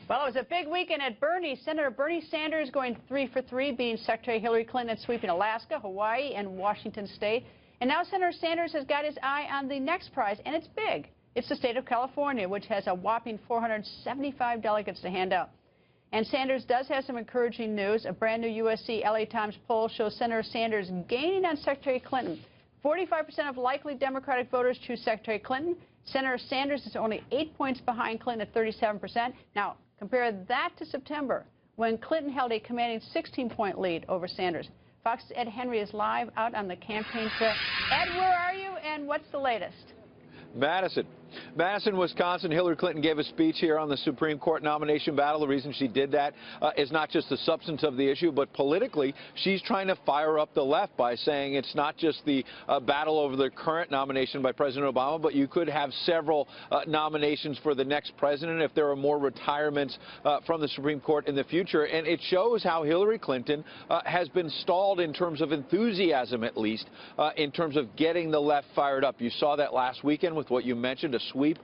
Well, it was a big weekend at Bernie. Senator Bernie Sanders going 3 for 3, beating Secretary Hillary Clinton at sweeping Alaska, Hawaii, and Washington State. And now Senator Sanders has got his eye on the next prize, and it's big. It's the state of California, which has a whopping 475 delegates to hand out. And Sanders does have some encouraging news. A brand new USC LA Times poll shows Senator Sanders gaining on Secretary Clinton. 45% of likely Democratic voters choose Secretary Clinton. Senator Sanders is only 8 points behind Clinton at 37%. Now, compare that to September, when Clinton held a commanding 16-point lead over Sanders. Fox's Ed Henry is live out on the campaign trail. Ed, where are you, and what's the latest? Madison, Wisconsin. Hillary Clinton gave a speech here on the Supreme Court nomination battle. The reason she did that is not just the substance of the issue, but politically, she's trying to fire up the left by saying it's not just the battle over the current nomination by President Obama, but you could have several nominations for the next president if there are more retirements from the Supreme Court in the future. And it shows how Hillary Clinton has been stalled in terms of enthusiasm, at least, in terms of getting the left fired up. You saw that last weekend with what you mentioned, a sweep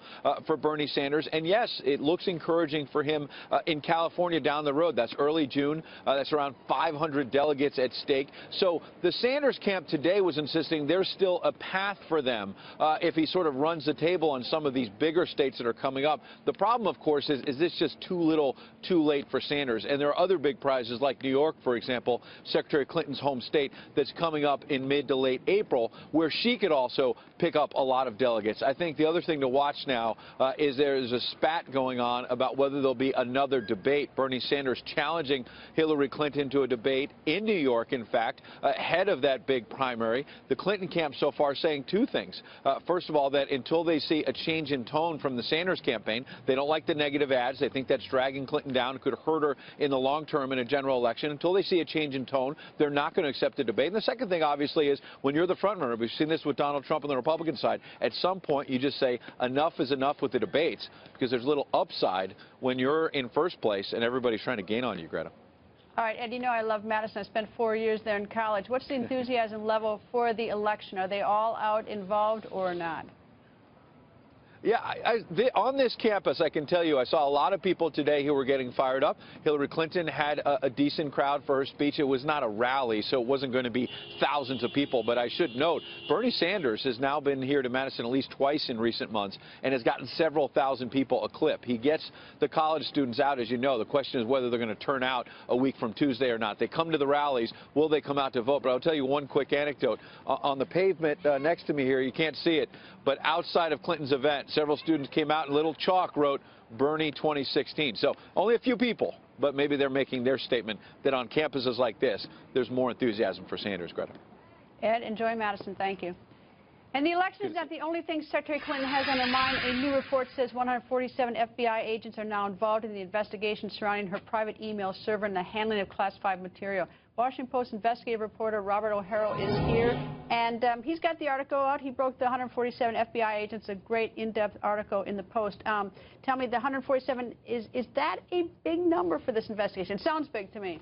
for Bernie Sanders. And yes, it looks encouraging for him in California down the road. That's early June. That's around 500 delegates at stake. So the Sanders camp today was insisting there's still a path for them if he sort of runs the table on some of these bigger states that are coming up. The problem, of course, is this just too little, too late for Sanders. And there are other big prizes like New York, for example, Secretary Clinton's home state, that's coming up in mid to late April, where she could also pick up a lot of delegates. I think the other thing to watch now is there's a spat going on about whether there'll be another debate. Bernie Sanders challenging Hillary Clinton to a debate in New York, in fact, ahead of that big primary. The Clinton camp so far saying two things. First of all, that until they see a change in tone from the Sanders campaign, they don't like the negative ads. They think that's dragging Clinton down. It could hurt her in the long term in a general election. Until they see a change in tone, they're not going to accept the debate. And the second thing, obviously, is when you're the front runner, we've seen this with Donald Trump on the Republican side, at some point you just say enough is enough with the debates, because there's little upside when you're in first place and everybody's trying to gain on you, Greta. All right, Ed, you know I love Madison. I spent 4 years there in college. What's the enthusiasm level for the election? Are they all out involved or not? Yeah, on this campus, I can tell you, I saw a lot of people today who were getting fired up. Hillary Clinton had a decent crowd for her speech. It was not a rally, so it wasn't going to be thousands of people. But I should note, Bernie Sanders has now been here to Madison at least twice in recent months and has gotten several thousand people a clip. He gets the college students out, as you know. The question is whether they're going to turn out a week from Tuesday or not. They come to the rallies. Will they come out to vote? But I'll tell you one quick anecdote. On the pavement next to me here, you can't see it, but outside of Clinton's event, several students came out and little chalk wrote Bernie 2016. So only a few people, but maybe they're making their statement that on campuses like this, there's more enthusiasm for Sanders, Greta. Ed, enjoy Madison. Thank you. And the election is not the only thing Secretary Clinton has on her mind. A new report says 147 FBI agents are now involved in the investigation surrounding her private email server and the handling of classified material. Washington Post investigative reporter Robert O'Hara is here, and he's got the article out. He broke the 147 FBI agents, a great in-depth article in the Post. Tell me, the 147, is that a big number for this investigation? It sounds big to me.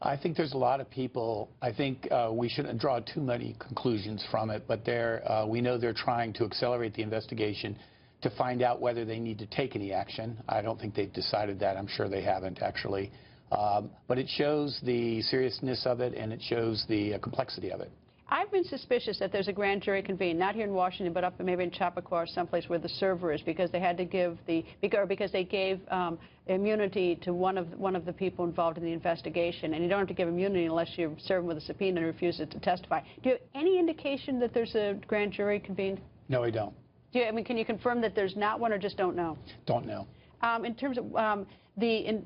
I think there's a lot of people. I think we shouldn't draw too many conclusions from it, but we know they're trying to accelerate the investigation to find out whether they need to take any action. I don't think they've decided that. I'm sure they haven't, actually. But it shows the seriousness of it, and it shows the complexity of it. I've been suspicious that there's a grand jury convened, not here in Washington, but up maybe in Chappaqua or someplace where the server is, because they had to give because they gave immunity to one of the people involved in the investigation, and you don't have to give immunity unless you serve them with a subpoena and refuses to testify. Do you have any indication that there's a grand jury convened? No, I don't. I mean, can you confirm that there's not one, or just don't know? Don't know. In terms of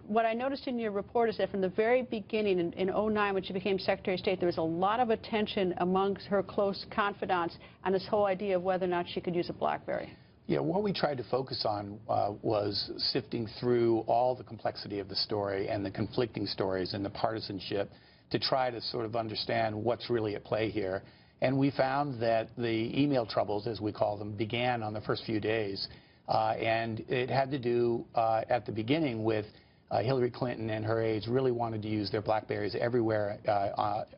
what I noticed in your report is that from the very beginning, in 2009, when she became Secretary of State, there was a lot of attention amongst her close confidants on this whole idea of whether or not she could use a BlackBerry. Yeah, what we tried to focus on was sifting through all the complexity of the story and the conflicting stories and the partisanship to try to sort of understand what's really at play here. And we found that the email troubles, as we call them, began on the first few days. And it had to do at the beginning with Hillary Clinton and her aides really wanted to use their BlackBerries everywhere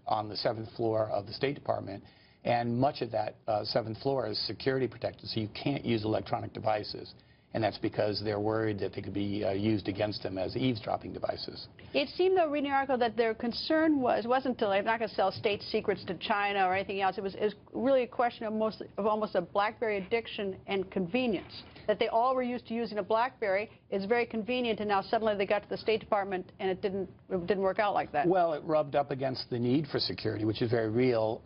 on the 7th floor of the State Department. And much of that 7th floor is security protected, so you can't use electronic devices. and that's because they're worried that they could be used against them as eavesdropping devices. It seemed, though, reading the article, that their concern wasn't to, like, not going to sell state secrets to China or anything else. It was really a question of almost a BlackBerry addiction and convenience. That they all were used to using a BlackBerry. It's very convenient, and now suddenly they got to the State Department, and it didn't work out like that. Well, it rubbed up against the need for security, which is very real.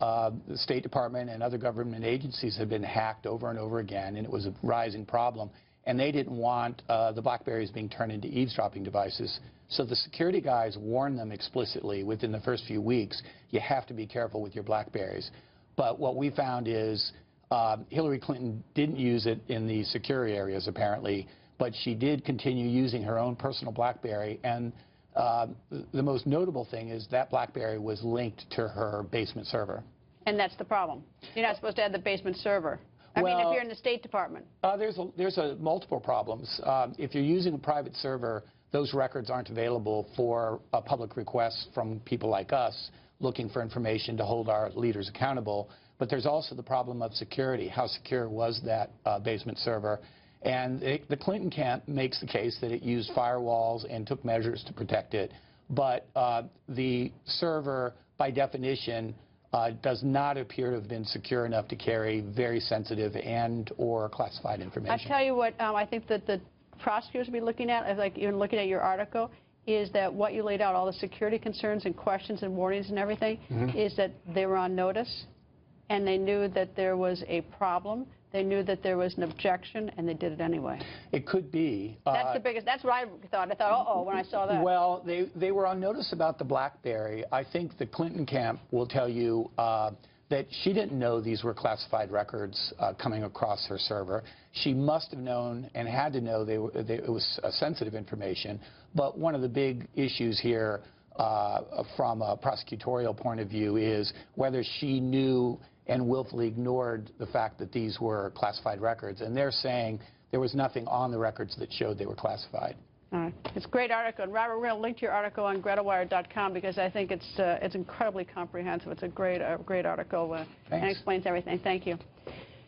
The State Department and other government agencies have been hacked over and over again, and it was a rising problem. And they didn't want the BlackBerries being turned into eavesdropping devices. So the security guys warned them explicitly within the first few weeks, you have to be careful with your BlackBerries. But what we found is Hillary Clinton didn't use it in the secure areas, apparently, but she did continue using her own personal BlackBerry. And the most notable thing is that BlackBerry was linked to her basement server. And that's the problem. You're not supposed to have the basement server. I mean, if you're in the State Department. There's multiple problems. If you're using a private server, those records aren't available for public requests from people like us looking for information to hold our leaders accountable. But there's also the problem of security. How secure was that basement server? And the Clinton camp makes the case that it used firewalls and took measures to protect it. But the server, by definition, does not appear to have been secure enough to carry very sensitive and or classified information. I tell you what, I think that the prosecutors will be looking at, like even looking at your article, is that what you laid out, all the security concerns and questions and warnings and everything, is that they were on notice, and they knew that there was a problem. They knew that there was an objection, and they did it anyway. It could be. That's the biggest. That's what I thought. I thought, uh-oh, when I saw that. Well, they were on notice about the BlackBerry. I think the Clinton camp will tell you that she didn't know these were classified records coming across her server. She must have known and had to know it was sensitive information. But one of the big issues here from a prosecutorial point of view is whether she knew and willfully ignored the fact that these were classified records. And they're saying there was nothing on the records that showed they were classified. All right. It's a great article. And Robert, we're going to link to your article on GretaWire.com because I think it's incredibly comprehensive. It's a great article and explains everything. Thank you.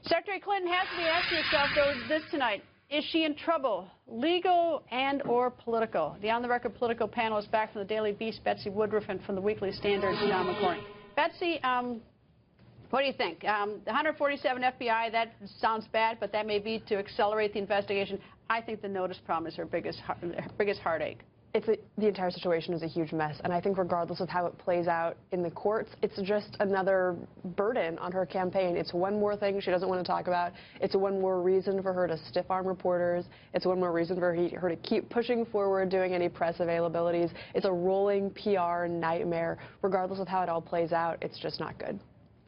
Secretary Clinton has to be asking herself, though, this tonight. Is she in trouble, legal and or political? The on-the-record political panel is back from the Daily Beast, Betsy Woodruff, and from the Weekly Standard, John McCorney. Betsy, what do you think? The 147 FBI, that sounds bad, but that may be to accelerate the investigation. I think the notice problem is her biggest heartache. The entire situation is a huge mess, and I think regardless of how it plays out in the courts, it's just another burden on her campaign. It's one more thing she doesn't want to talk about. It's one more reason for her to stiff-arm reporters. It's one more reason for her to keep pushing forward, doing any press availabilities. It's a rolling PR nightmare. Regardless of how it all plays out, it's just not good.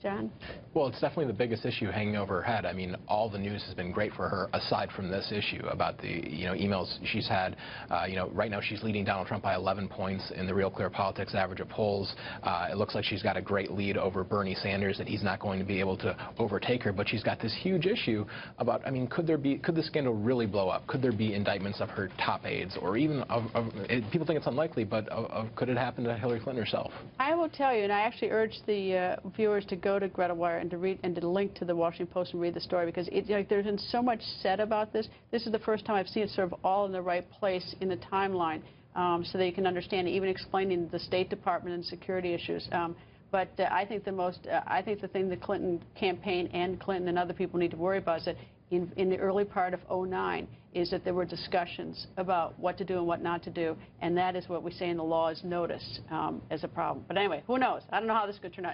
John? Well, it's definitely the biggest issue hanging over her head. I mean, all the news has been great for her, aside from this issue about the emails she's had. Right now she's leading Donald Trump by 11 points in the Real Clear Politics average of polls. It looks like she's got a great lead over Bernie Sanders, that he's not going to be able to overtake her. But she's got this huge issue about, I mean, could the scandal really blow up? Could there be indictments of her top aides, or even people think it's unlikely, but could it happen to Hillary Clinton herself? I will tell you, and I actually urge the viewers to go to GretaWire and to read and to link to the Washington Post and read the story, because there's been so much said about this. This is the first time I've seen it sort of all in the right place in the timeline, so that you can understand it, even explaining the State Department and security issues. But I think the thing the Clinton campaign and Clinton and other people need to worry about is that in the early part of '09 is that there were discussions about what to do and what not to do, and that is what we say in the law is notice as a problem. But anyway, who knows? I don't know how this could turn out.